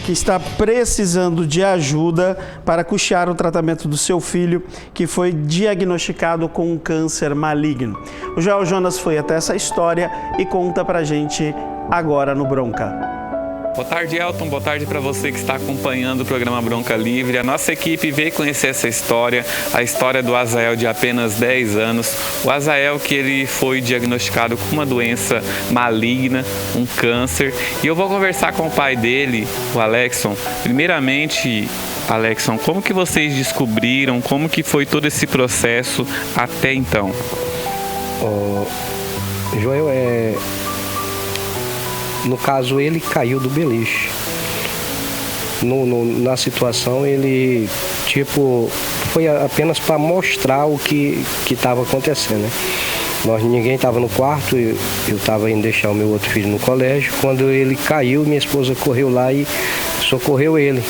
que está precisando de ajuda para custear o tratamento do seu filho, que foi diagnosticado com um câncer maligno. O Joel Jonas foi até essa história e conta pra gente agora no Bronca. Boa tarde, Elton. Boa tarde para você que está acompanhando o programa Bronca Livre. A nossa equipe veio conhecer essa história, a história do Azael de apenas 10 anos. O Azael que ele foi diagnosticado com uma doença maligna, um câncer. E eu vou conversar com o pai dele, o Alexson. Primeiramente, Alexson, como que vocês descobriram, como que foi todo esse processo até então? Joel, no caso, ele caiu do beliche. Na situação, ele, foi apenas para mostrar o que estava acontecendo, né? Ninguém estava no quarto, eu estava indo deixar o meu outro filho no colégio. Quando ele caiu, minha esposa correu lá e socorreu ele.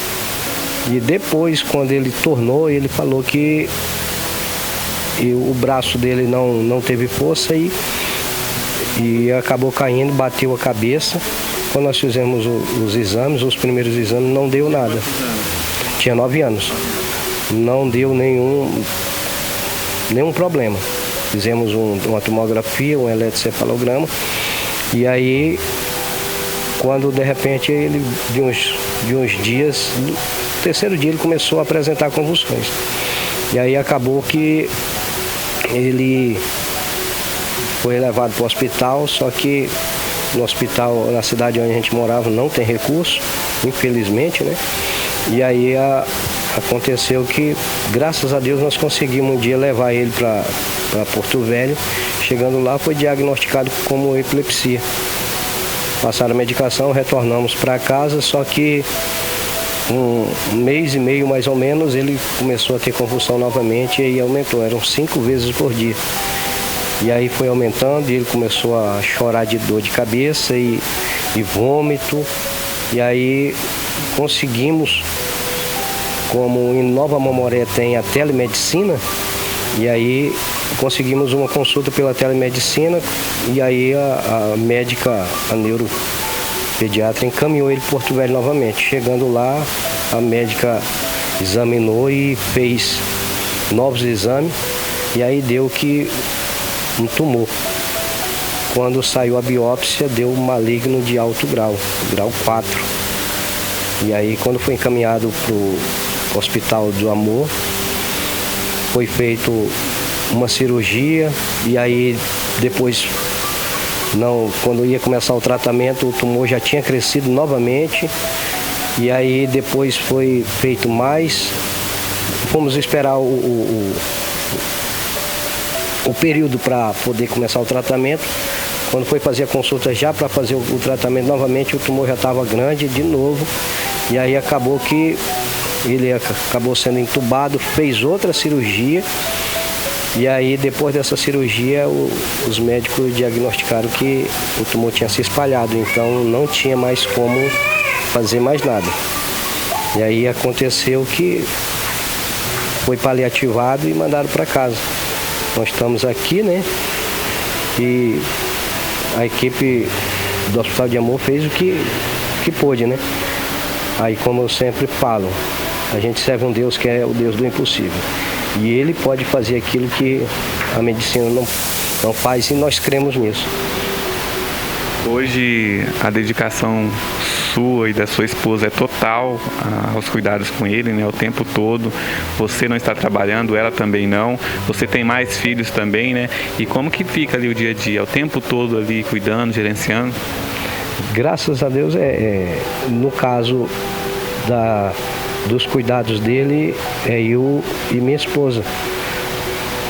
E depois, quando ele tornou, ele falou que o braço dele não teve força e acabou caindo, bateu a cabeça. Quando nós fizemos os exames, os primeiros exames, não deu nada. Tinha 9 anos. Não deu nenhum problema. Fizemos uma tomografia, um eletrocefalograma. E aí, quando de repente ele, de uns dias, no terceiro dia ele começou a apresentar convulsões. E aí acabou que ele foi levado para o hospital, só que no hospital, na cidade onde a gente morava, não tem recurso, infelizmente, né? E aí aconteceu que, graças a Deus, nós conseguimos um dia levar ele para Porto Velho. Chegando lá, foi diagnosticado como epilepsia. Passaram a medicação, retornamos para casa, só que um mês e meio, mais ou menos, ele começou a ter convulsão novamente e aí aumentou, eram 5 vezes por dia. E aí foi aumentando e ele começou a chorar de dor de cabeça e vômito. E aí conseguimos, como em Nova Mamoré tem a telemedicina, e aí conseguimos uma consulta pela telemedicina e aí a médica, a neuropediatra, encaminhou ele para Porto Velho novamente. Chegando lá, a médica examinou e fez novos exames e aí deu que um tumor. Quando saiu a biópsia, deu maligno de alto grau, grau 4. E aí, quando foi encaminhado para o Hospital do Amor, foi feito uma cirurgia e aí depois, quando ia começar o tratamento, o tumor já tinha crescido novamente e aí depois foi feito mais. Fomos esperar o período para poder começar o tratamento. Quando foi fazer a consulta já para fazer o tratamento novamente, o tumor já estava grande de novo. E aí acabou que ele acabou sendo entubado, fez outra cirurgia. E aí depois dessa cirurgia, os médicos diagnosticaram que o tumor tinha se espalhado. Então não tinha mais como fazer mais nada. E aí aconteceu que foi paliativado e mandaram para casa. Nós estamos aqui, né? E a equipe do Hospital de Amor fez o que pôde, né? Aí, como eu sempre falo, a gente serve um Deus que é o Deus do impossível. E Ele pode fazer aquilo que a medicina não faz e nós cremos nisso. Hoje, a dedicação sua e da sua esposa é total aos cuidados com ele, né? O tempo todo. Você não está trabalhando, ela também não. Você tem mais filhos também, né? E como que fica ali o dia a dia? O tempo todo ali cuidando, gerenciando? Graças a Deus, no caso dos cuidados dele, é eu e minha esposa.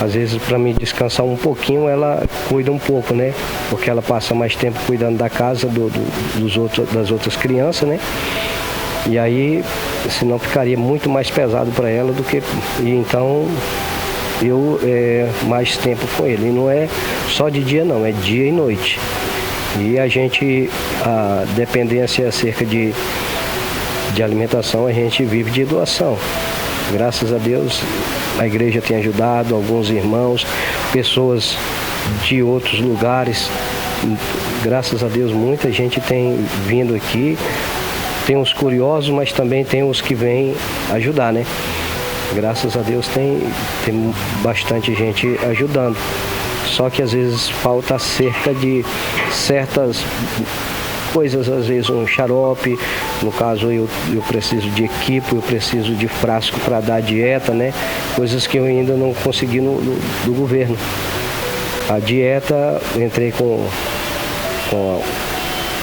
Às vezes, para me descansar um pouquinho, ela cuida um pouco, né? Porque ela passa mais tempo cuidando da casa das outras crianças, né? E aí, senão ficaria muito mais pesado para ela do que... E então, eu mais tempo com ele. E não é só de dia, não. É dia e noite. E a dependência acerca de alimentação, a gente vive de doação. Graças a Deus, a igreja tem ajudado, alguns irmãos, pessoas de outros lugares. Graças a Deus, muita gente tem vindo aqui, tem os curiosos, mas também tem os que vêm ajudar, né? Graças a Deus tem bastante gente ajudando. Só que às vezes falta cerca de certas coisas, às vezes um xarope, no caso eu preciso de equipe, eu preciso de frasco para dar dieta, né? Coisas que eu ainda não consegui do governo. A dieta, eu entrei com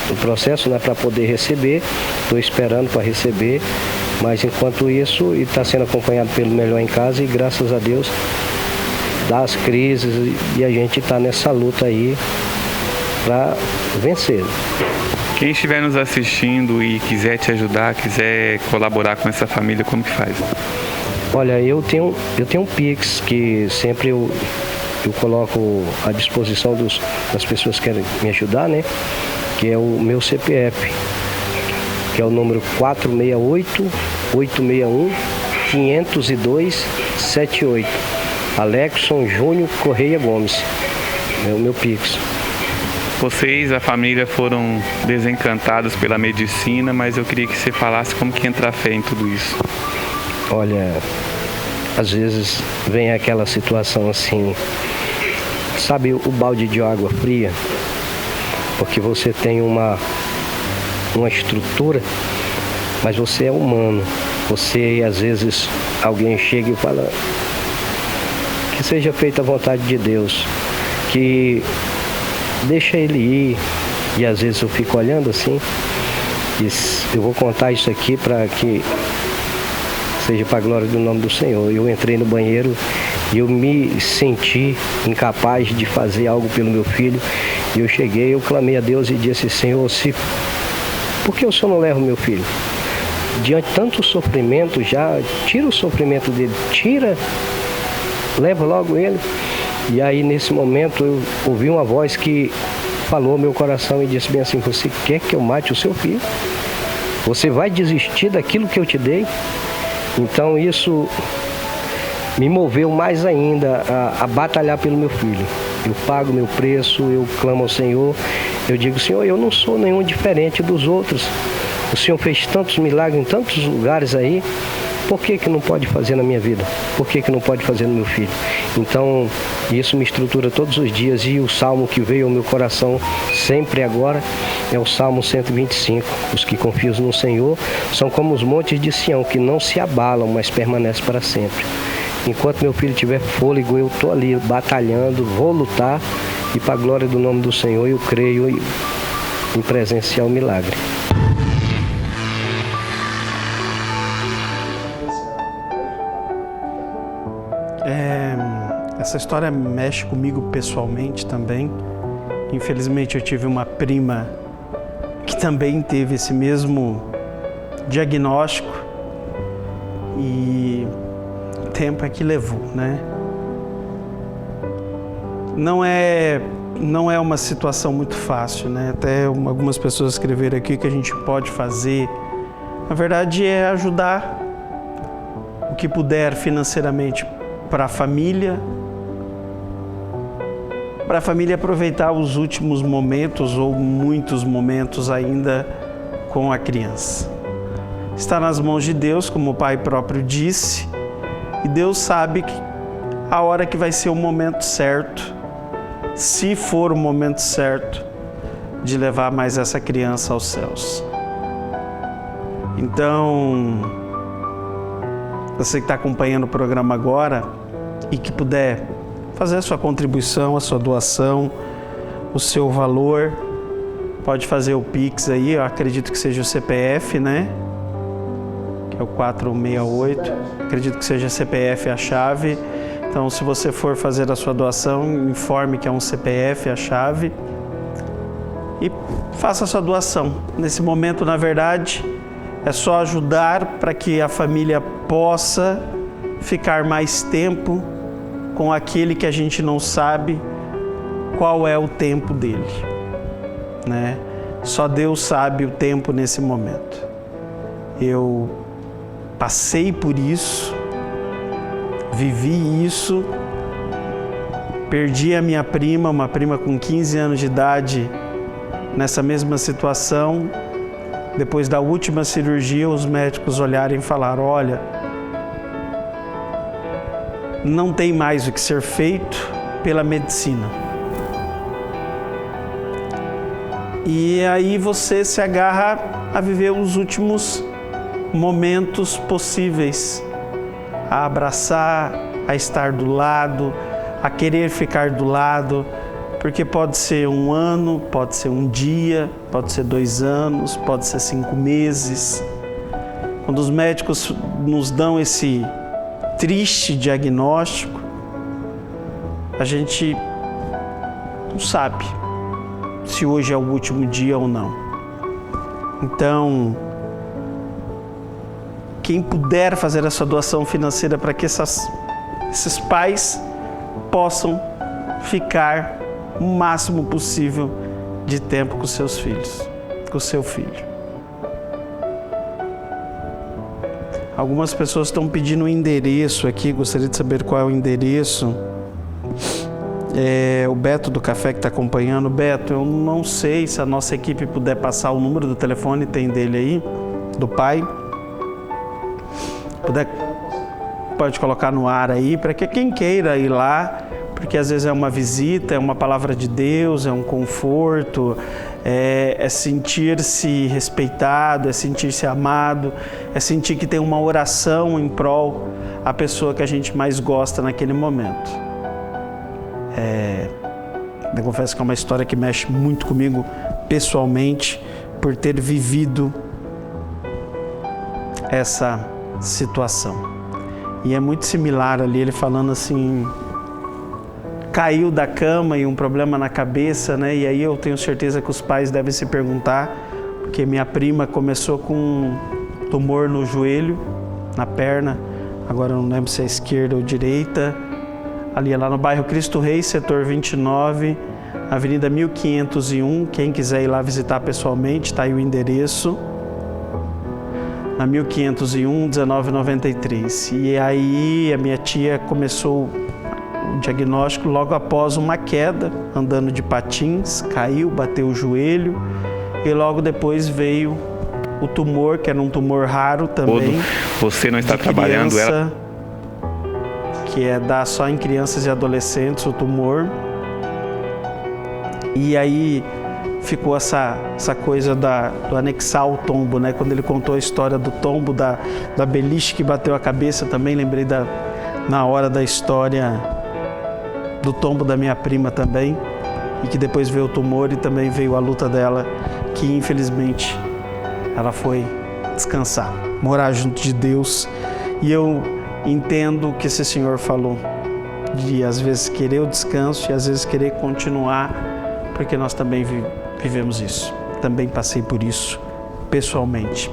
o processo, né, para poder receber, estou esperando para receber, mas enquanto isso, está sendo acompanhado pelo Melhor em Casa e graças a Deus, das crises, e a gente está nessa luta aí para vencer. Quem estiver nos assistindo e quiser te ajudar, quiser colaborar com essa família, como que faz? Olha, eu tenho um Pix que sempre eu coloco à disposição das pessoas que querem me ajudar, né? Que é o meu CPF, que é o número 468-861-502-78. Alexson Júnior Correia Gomes, é o meu Pix. Vocês, a família, foram desencantados pela medicina, mas eu queria que você falasse como que entra a fé em tudo isso. Olha, às vezes vem aquela situação assim, sabe o balde de água fria? Porque você tem uma estrutura, mas você é humano. Você, às vezes, alguém chega e fala que seja feita a vontade de Deus, que deixa ele ir. E às vezes eu fico olhando assim, e eu vou contar isso aqui para que seja para a glória do nome do Senhor. Eu entrei no banheiro e eu me senti incapaz de fazer algo pelo meu filho. E eu cheguei, eu clamei a Deus e disse: Senhor, por que o Senhor não leva o meu filho? Diante de tanto sofrimento, já tira o sofrimento dele, leva logo ele. E aí nesse momento eu ouvi uma voz que falou ao meu coração e disse bem assim: você quer que eu mate o seu filho? Você vai desistir daquilo que eu te dei? Então isso me moveu mais ainda a batalhar pelo meu filho. Eu pago meu preço, eu clamo ao Senhor, eu digo: Senhor, eu não sou nenhum diferente dos outros. O Senhor fez tantos milagres em tantos lugares aí, por que não pode fazer na minha vida? Por que não pode fazer no meu filho? Então, isso me estrutura todos os dias, e o salmo que veio ao meu coração sempre agora é o Salmo 125. Os que confiam no Senhor são como os montes de Sião, que não se abalam, mas permanecem para sempre. Enquanto meu filho tiver fôlego, eu estou ali batalhando, vou lutar, e para a glória do nome do Senhor eu creio em presenciar o milagre. Essa história mexe comigo pessoalmente também. Infelizmente eu tive uma prima que também teve esse mesmo diagnóstico, e o tempo é que levou, né? Não é uma situação muito fácil, né? Até algumas pessoas escreveram aqui que a gente pode fazer. Na verdade é ajudar o que puder financeiramente para a família aproveitar os últimos momentos ou muitos momentos ainda com a criança. Está nas mãos de Deus, como o Pai próprio disse, e Deus sabe a hora que vai ser o momento certo, se for o momento certo, de levar mais essa criança aos céus. Então, você que está acompanhando o programa agora e que puder fazer a sua contribuição, a sua doação, o seu valor, pode fazer o Pix aí, eu acredito que seja o CPF, né? Que é o 468, acredito que seja CPF a chave. Então, se você for fazer a sua doação, informe que é um CPF a chave e faça a sua doação. Nesse momento, na verdade, é só ajudar para que a família possa ficar mais tempo com aquele que a gente não sabe qual é o tempo dele, né? Só Deus sabe o tempo nesse momento. Eu passei por isso, vivi isso, perdi a minha prima, uma prima com 15 anos de idade, nessa mesma situação, depois da última cirurgia, os médicos olharam e falaram: olha, não tem mais o que ser feito pela medicina. E aí você se agarra a viver os últimos momentos possíveis, a abraçar, a estar do lado, a querer ficar do lado, porque pode ser 1 ano, pode ser 1 dia, pode ser 2 anos, pode ser 5 meses. Quando os médicos nos dão esse triste diagnóstico, a gente não sabe se hoje é o último dia ou não. Então, quem puder fazer essa doação financeira para que esses pais possam ficar o máximo possível de tempo com seus filhos, com o seu filho. Algumas pessoas estão pedindo um endereço aqui, gostaria de saber qual é o endereço. O Beto do Café que está acompanhando. Beto, eu não sei se a nossa equipe puder passar o número do telefone, tem dele aí, do pai. Pode colocar no ar aí, para que quem queira ir lá, porque às vezes é uma visita, é uma palavra de Deus, é um conforto, é sentir-se respeitado, é sentir-se amado, é sentir que tem uma oração em prol a pessoa que a gente mais gosta naquele momento. Eu confesso que é uma história que mexe muito comigo pessoalmente, por ter vivido essa situação. E é muito similar ali, ele falando assim, caiu da cama e um problema na cabeça, né? E aí eu tenho certeza que os pais devem se perguntar, porque minha prima começou com um tumor no joelho, na perna, agora eu não lembro se é esquerda ou direita, ali lá no bairro Cristo Rei, setor 29, Avenida 1501, quem quiser ir lá visitar pessoalmente, está aí o endereço, na 1501, 1993. E aí a minha tia começou o diagnóstico logo após uma queda, andando de patins, caiu, bateu o joelho e logo depois veio o tumor, que era um tumor raro também. Você não está trabalhando ela? Que dá só em crianças e adolescentes o tumor. E aí ficou essa coisa do anexar o tombo, né? Quando ele contou a história do tombo, da beliche que bateu a cabeça, também lembrei na hora da história do tombo da minha prima também, e que depois veio o tumor e também veio a luta dela, que infelizmente ela foi descansar, morar junto de Deus. E eu entendo o que esse senhor falou, de às vezes querer o descanso e às vezes querer continuar, porque nós também vivemos isso. Também passei por isso pessoalmente.